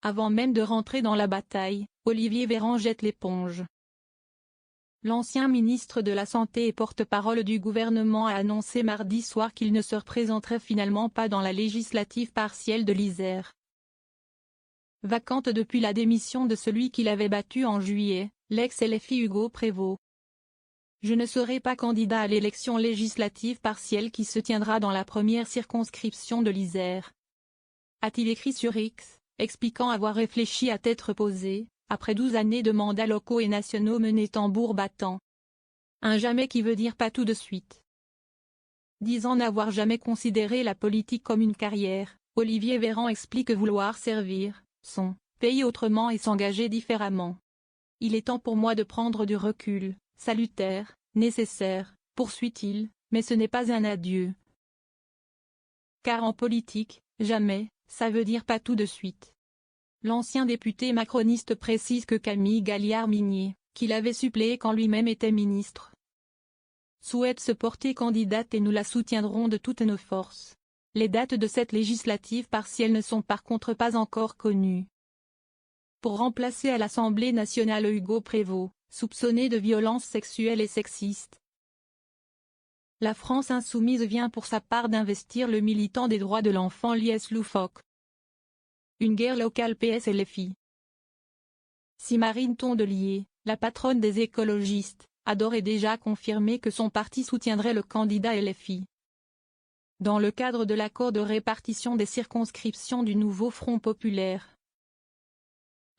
Avant même de rentrer dans la bataille, Olivier Véran jette l'éponge. L'ancien ministre de la Santé et porte-parole du gouvernement a annoncé mardi soir qu'il ne se représenterait finalement pas dans la législative partielle de l'Isère. Vacante depuis la démission de celui qui l'avait battu en juillet, l'ex-LFI Hugo Prévost. Je ne serai pas candidat à l'élection législative partielle qui se tiendra dans la première circonscription de l'Isère, a-t-il écrit sur X, expliquant avoir réfléchi à tête reposée, après 12 années de mandats locaux et nationaux menés tambour battant. Un jamais qui veut dire pas tout de suite. Disant n'avoir jamais considéré la politique comme une carrière, Olivier Véran explique vouloir servir son pays autrement et s'engager différemment. Il est temps pour moi de prendre du recul, salutaire, nécessaire, poursuit-il, mais ce n'est pas un adieu. Car en politique, jamais, ça veut dire pas tout de suite. L'ancien député macroniste précise que Camille Galliard-Minier, qui l'avait suppléé quand lui-même était ministre, souhaite se porter candidate et nous la soutiendrons de toutes nos forces. Les dates de cette législative partielle ne sont par contre pas encore connues. Pour remplacer à l'Assemblée nationale Hugo Prévost, soupçonné de violences sexuelles et sexistes, la France insoumise vient pour sa part d'investir le militant des droits de l'enfant Lies Loufoque. Une guerre locale PS-LFI. Si Marine Tondelier, la patronne des écologistes, a d'ores et déjà confirmé que son parti soutiendrait le candidat LFI. Dans le cadre de l'accord de répartition des circonscriptions du nouveau Front populaire,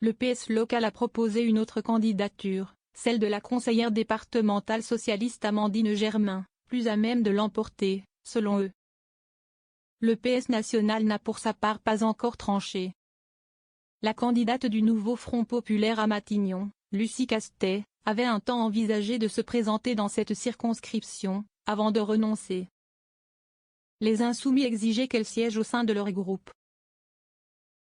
le PS local a proposé une autre candidature, celle de la conseillère départementale socialiste Amandine Germain, plus à même de l'emporter, selon eux. Le PS national n'a pour sa part pas encore tranché. La candidate du nouveau Front populaire à Matignon, Lucie Castet, avait un temps envisagé de se présenter dans cette circonscription, avant de renoncer. Les Insoumis exigeaient qu'elle siège au sein de leur groupe.